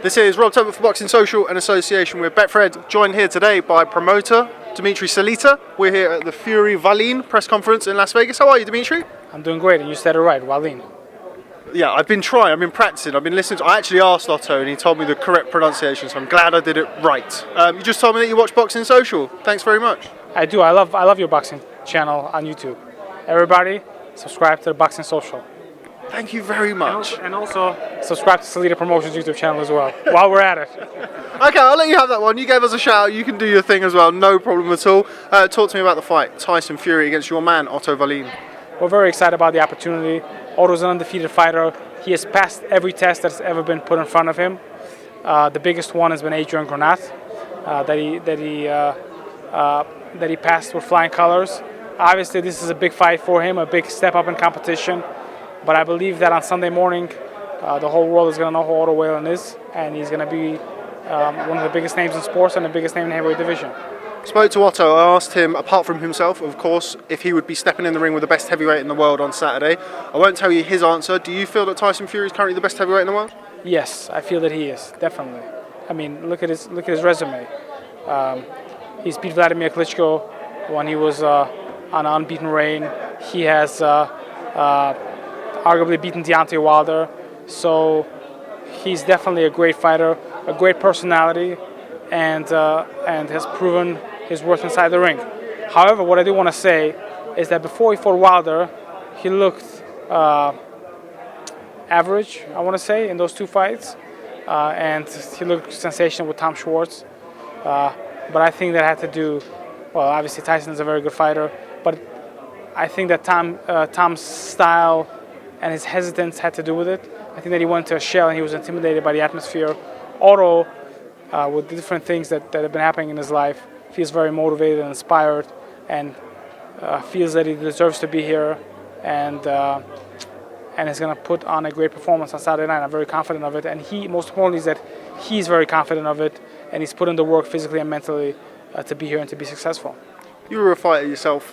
This is Rob Tobin for Boxing Social in association with Betfred, joined here today by promoter Dmitry Salita. We're here at the Fury-Wallin press conference in Las Vegas. How are you, Dmitry? I'm doing great, and you said it right, Wallin. Yeah, I've been trying, I've been practicing, I've been listening. I actually asked Otto and he told me the correct pronunciation, so I'm glad I did it right. You just told me that you watch Boxing Social. Thanks very much. I do. I love your boxing channel on YouTube. Everybody, subscribe to the Boxing Social. Thank you very much. And also subscribe to Salita Promotions YouTube channel as well, while we're at it. Okay, I'll let you have that one. You gave us a shout. You can do your thing as well. No problem at all. Talk to me about the fight. Tyson Fury against your man, Otto Wallin. We're very excited about the opportunity. Otto's an undefeated fighter. He has passed every test that's ever been put in front of him. The biggest one has been Adrian Granat, that he passed with flying colors. Obviously, this is a big fight for him, a big step up in competition. But I believe that on Sunday morning, the whole world is going to know who Otto Wallin is, and he's going to be one of the biggest names in sports and the biggest name in the heavyweight division. Spoke to Otto. I asked him, apart from himself, of course, if he would be stepping in the ring with the best heavyweight in the world on Saturday. I won't tell you his answer. Do you feel that Tyson Fury is currently the best heavyweight in the world? Yes, I feel that he is, definitely. I mean, look at his resume. He's beat Vladimir Klitschko when he was on an unbeaten reign. He has arguably beaten Deontay Wilder. So he's definitely a great fighter, a great personality, and has proven his worth inside the ring. However, what I do want to say is that before he fought Wilder, he looked average, I want to say, in those two fights. And he looked sensational with Tom Schwartz. But I think that had to do, well, obviously Tyson is a very good fighter, but I think that Tom's style and his hesitance had to do with it. I think that he went to a shell and he was intimidated by the atmosphere. Otto, with the different things that have been happening in his life, feels very motivated and inspired, and feels that he deserves to be here, and is going to put on a great performance on Saturday night. I'm very confident of it, and most importantly is that he's very confident of it, and he's put in the work physically and mentally to be here and to be successful. You were a fighter yourself.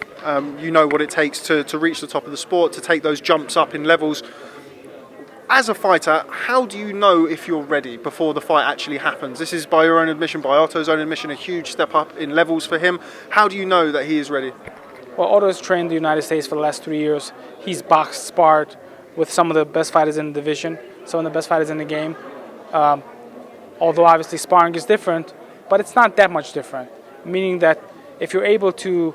You know what it takes to reach the top of the sport, to take those jumps up in levels. As a fighter, how do you know if you're ready before the fight actually happens? This is, by your own admission, by Otto's own admission, a huge step up in levels for him. How do you know that he is ready? Well, Otto has trained in the United States for the last 3 years. He's boxed, sparred with some of the best fighters in the division, some of the best fighters in the game. Although obviously sparring is different, but it's not that much different. Meaning that if you're able to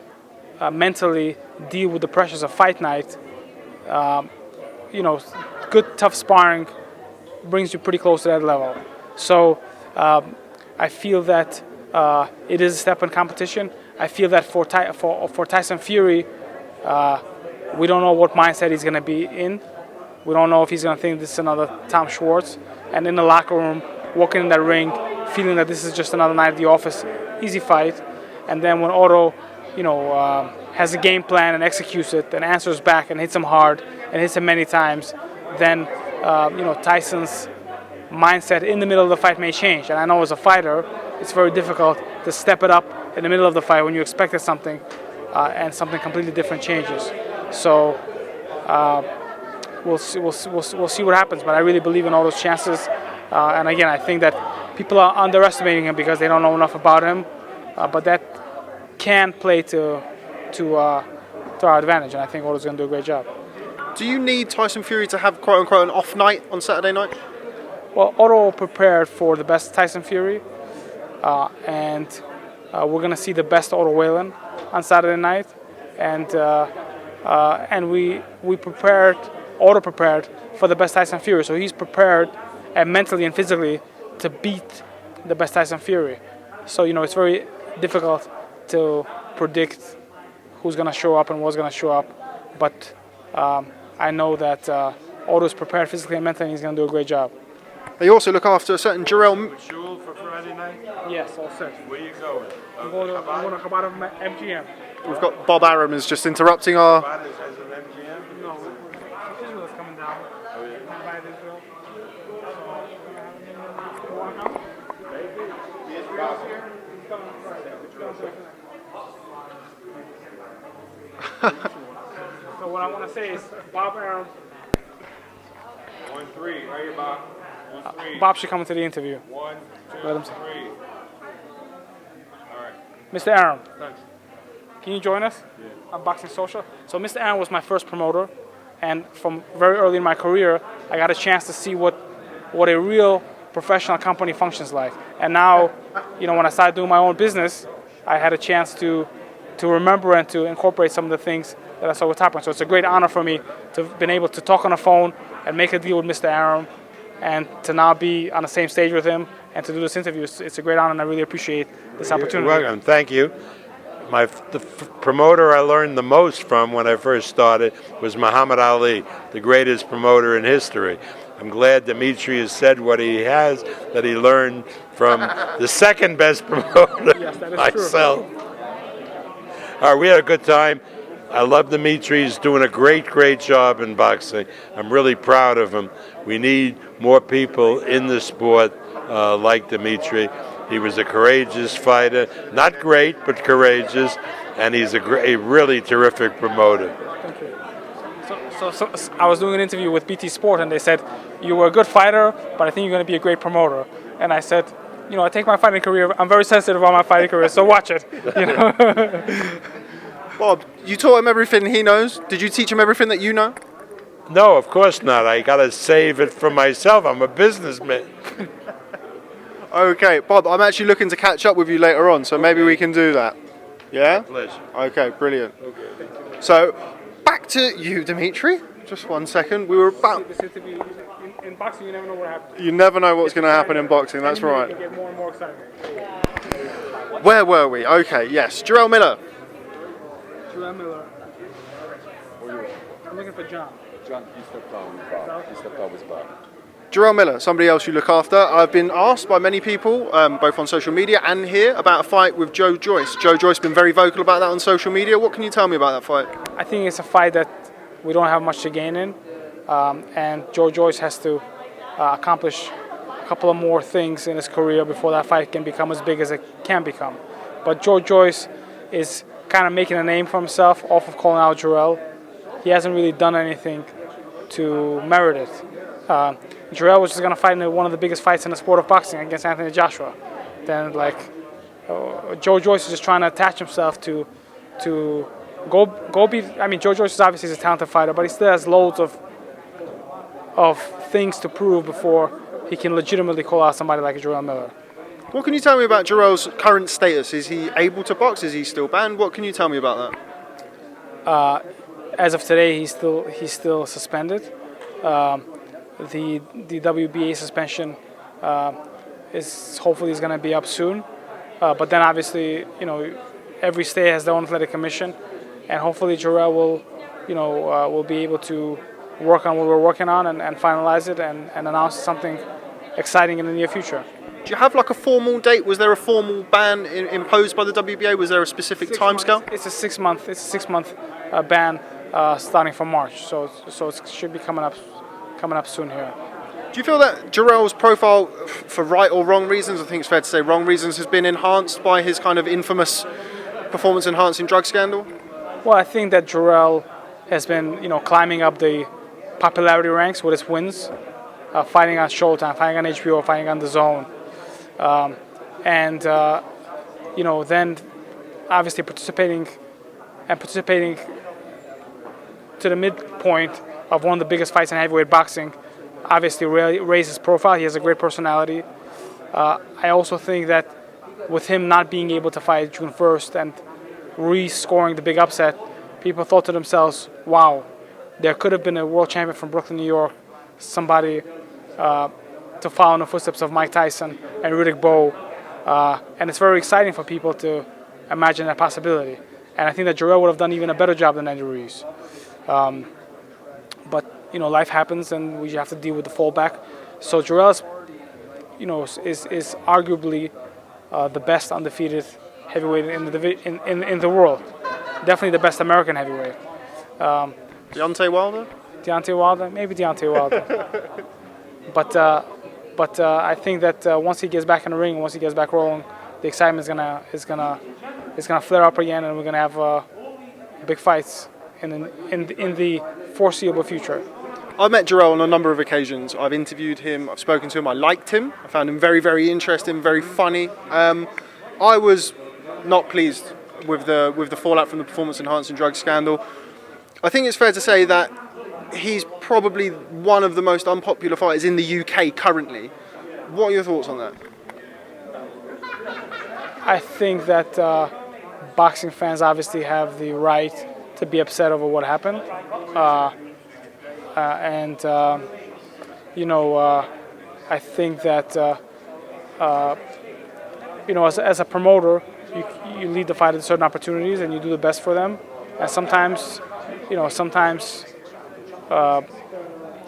mentally deal with the pressures of fight night, good tough sparring brings you pretty close to that level. So I feel that it is a step in competition. I feel that for Tyson Fury, we don't know what mindset he's going to be in. We don't know if he's going to think this is another Tom Schwartz. And in the locker room, walking in that ring, feeling that this is just another night at the office, easy fight. And then when Otto, has a game plan and executes it and answers back and hits him hard and hits him many times, then Tyson's mindset in the middle of the fight may change. And I know as a fighter, it's very difficult to step it up in the middle of the fight when you expected something and something completely different changes. So we'll see what happens. But I really believe in all those chances. And again, I think that people are underestimating him because they don't know enough about him. But that can play to our advantage, and I think Otto's going to do a great job. Do you need Tyson Fury to have quote-unquote an off night on Saturday night? Well, Otto prepared for the best Tyson Fury, and we're going to see the best Otto Wallin on Saturday night, and we prepared, Otto prepared for the best Tyson Fury, so he's prepared mentally and physically to beat the best Tyson Fury. So it's very difficult to predict who's going to show up and what's going to show up, but I know that Otto's prepared physically and mentally, and he's going to do a great job. They also look after a certain Jarrell. Sure for Friday night? Yes, all set. Where you going? I'm going to come out of MGM. We've got Bob Arum is just interrupting our. Has an MGM? No, Israel's coming down. Oh, yeah. Invite Israel. So what I want to say is, Bob Arum. 1-3, right here, Bob. Bob should come into the interview. 1, 2, Let him 3. All right. Mr. Aaron, Thanks. can you join us on Boxing Social? So Mr. Aaron was my first promoter, and from very early in my career, I got a chance to see what a real professional company functions like. And now, when I started doing my own business, I had a chance to remember and to incorporate some of the things that I saw with Top Rank. So it's a great honor for me to have been able to talk on the phone and make a deal with Mr. Aaron, and to now be on the same stage with him and to do this interview. It's a great honor, and I really appreciate this opportunity. You're welcome. Thank you. The promoter I learned the most from when I first started was Muhammad Ali, the greatest promoter in history. I'm glad Dmitry has said what he has, that he learned from the second best promoter, Yes, that is myself. All right, we had a good time. I love Dmitry. He's doing a great job in boxing. I'm really proud of him. We need more people in the sport like Dmitry. He was a courageous fighter, not great, but courageous, and he's a really terrific promoter. Thank you. So I was doing an interview with BT Sport, and they said, you were a good fighter, but I think you're going to be a great promoter. And I said, I take my fighting career, I'm very sensitive about my fighting career, so watch it. Bob, you taught him everything he knows. Did you teach him everything that you know? No, of course not. I got to save it for myself. I'm a businessman. Okay, Bob, I'm actually looking to catch up with you later on, so maybe we can do that. Yeah? Pleasure. Okay, brilliant. So, back to you, Dmitry. Just 1 second. We were about... This interview, in boxing, you never know what happens. You never know what's going to happen in boxing, that's right. You get more and more excited. Where were we? Okay, yes. Jarrell Miller. Jarrell Miller. I'm looking for John. John, he stepped out with Bob. He stepped out with Bob. Jarrell Miller, somebody else you look after. I've been asked by many people, both on social media and here, about a fight with Joe Joyce. Joe Joyce has been very vocal about that on social media. What can you tell me about that fight? I think it's a fight that we don't have much to gain in, and Joe Joyce has to accomplish a couple of more things in his career before that fight can become as big as it can become. But Joe Joyce is kind of making a name for himself off of calling out Jarrell. He hasn't really done anything to merit it. Jarrell was just going to fight in one of the biggest fights in the sport of boxing against Anthony Joshua. Then, Joe Joyce is just trying to attach himself to go beat. I mean, Joe Joyce is obviously a talented fighter, but he still has loads of things to prove before he can legitimately call out somebody like Jarrell Miller. What can you tell me about Jarrell's current status? Is he able to box? Is he still banned? What can you tell me about that? As of today, he's still suspended. The WBA suspension is hopefully going to be up soon. But then obviously, every state has their own athletic commission, and hopefully Jarrell will be able to work on what we're working on and finalize it and announce something exciting in the near future. Do you have a formal date? Was there a formal ban imposed by the WBA? Was there a specific timescale? It's a 6 month. It's a 6 month ban starting from March. So it should be coming up soon here. Do you feel that Jarrell's profile, for right or wrong reasons, I think it's fair to say wrong reasons, has been enhanced by his kind of infamous performance-enhancing drug scandal? Well, I think that Jarrell has been, climbing up the popularity ranks with his wins, fighting on Showtime, fighting on HBO, fighting on DAZN, then obviously participating to the midpoint of one of the biggest fights in heavyweight boxing, obviously raised his profile. He has a great personality. I also think that with him not being able to fight June 1st and re-scoring the big upset, people thought to themselves, wow, there could have been a world champion from Brooklyn, New York, somebody to follow in the footsteps of Mike Tyson and Riddick Bowe. And it's very exciting for people to imagine that possibility. And I think that Jarrell would have done even a better job than Andy Ruiz. But life happens, and we have to deal with the fallback. So Jarrell is arguably the best undefeated heavyweight in the world. Definitely the best American heavyweight. Deontay Wilder? Deontay Wilder, maybe Deontay Wilder. But I think that once he gets back in the ring, once he gets back rolling, the excitement is gonna flare up again, and we're gonna have big fights in the foreseeable future. I've met Jarrell on a number of occasions. I've interviewed him, I've spoken to him, I liked him. I found him very, very interesting, very funny. I was not pleased with the fallout from the performance-enhancing drug scandal. I think it's fair to say that he's probably one of the most unpopular fighters in the UK currently. What are your thoughts on that? I think that boxing fans obviously have the right to be upset over what happened. I think that as a promoter, you lead the fight at certain opportunities and you do the best for them. And sometimes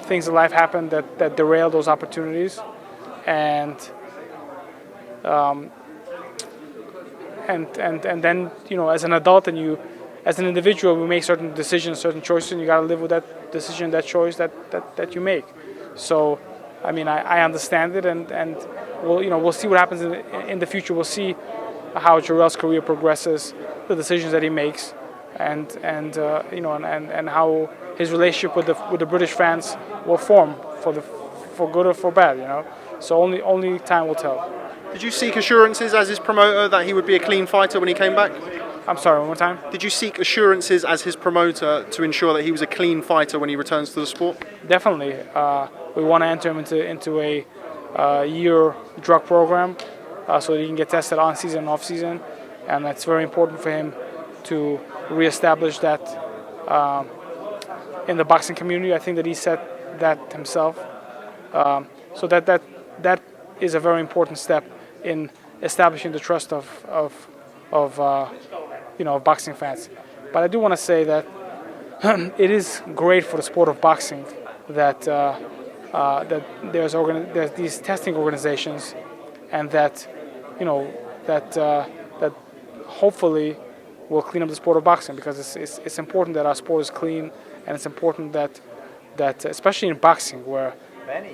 things in life happen that derail those opportunities, and then as an adult and you, as an individual, we make certain decisions, certain choices, and you got to live with that decision, that choice that you make. So, I mean, I understand it, and we'll see what happens in the future. We'll see how Jarrell's career progresses, the decisions that he makes, and how his relationship with the British fans will form for good or for bad. So only time will tell. Did you seek assurances as his promoter that he would be a clean fighter when he came back? I'm sorry, one more time? Did you seek assurances as his promoter to ensure that he was a clean fighter when he returns to the sport? Definitely. We want to enter him into a year drug program so that he can get tested on season and off season, and it's very important for him to reestablish that in the boxing community. I think that he said that himself. So that is a very important step in establishing the trust of boxing fans. But I do want to say that it is great for the sport of boxing that there's these testing organizations, and that hopefully will clean up the sport of boxing, because it's important that our sport is clean, and it's important that especially in boxing where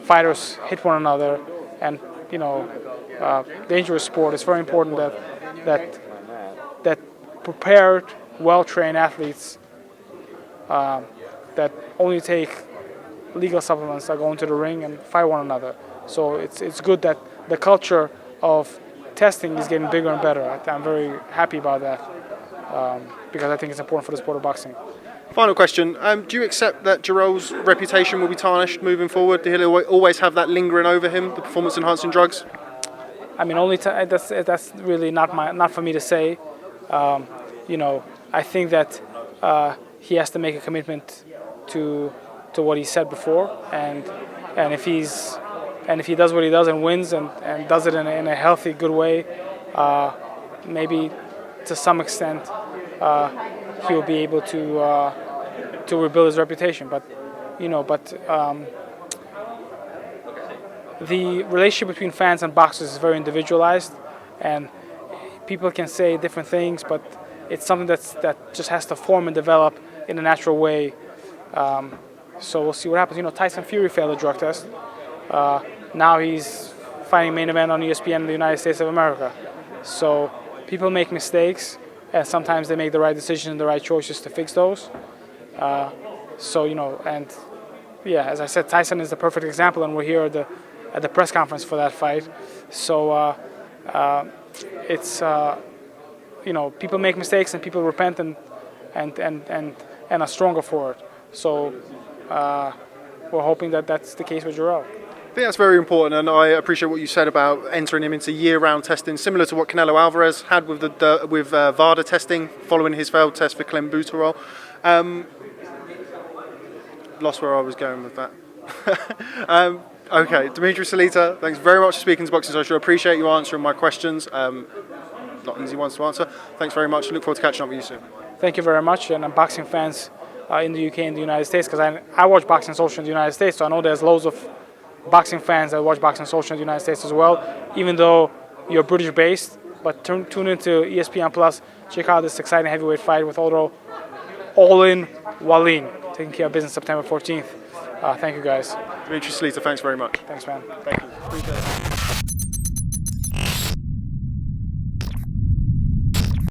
fighters hit one another and dangerous sport, it's very important that prepared, well-trained athletes that only take legal supplements are going to the ring and fight one another. So it's good that the culture of testing is getting bigger and better. I'm very happy about that because I think it's important for the sport of boxing. Final question. Do you accept that Jarrell's reputation will be tarnished moving forward? Do he'll always have that lingering over him, the performance-enhancing drugs? I mean, that's really not for me to say. I think that he has to make a commitment to what he said before, and if he does what he does and wins and does it in a healthy, good way, maybe to some extent he'll be able to rebuild his reputation. But the relationship between fans and boxers is very individualized, and people can say different things, but it's something that just has to form and develop in a natural way. So we'll see what happens. Tyson Fury failed a drug test. Now he's fighting main event on ESPN in the United States of America. So people make mistakes, and sometimes they make the right decisions and the right choices to fix those. As I said, Tyson is the perfect example, and we're here at the press conference for that fight. So people make mistakes and people repent and are stronger for it. So we're hoping that that's the case with Jarrell. I think that's very important, and I appreciate what you said about entering him into year-round testing, similar to what Canelo Alvarez had with VADA testing following his failed test for clenbuterol. Lost where I was going with that. Okay, Dmitry Salita, thanks very much for speaking to Boxing Social. I appreciate you answering my questions. Not easy ones to answer. Thanks very much. Look forward to catching up with you soon. Thank you very much, and I'm boxing fans in the UK and the United States, because I watch Boxing Social in the United States, so I know there's loads of boxing fans that watch Boxing Social in the United States as well, even though you're British-based. But tune into ESPN Plus, check out this exciting heavyweight fight with Fury-Wallin taking care of business September 14th. Thank you, guys. Dmitry Salita, thanks very much. Thanks, man. Thank you. Appreciate it.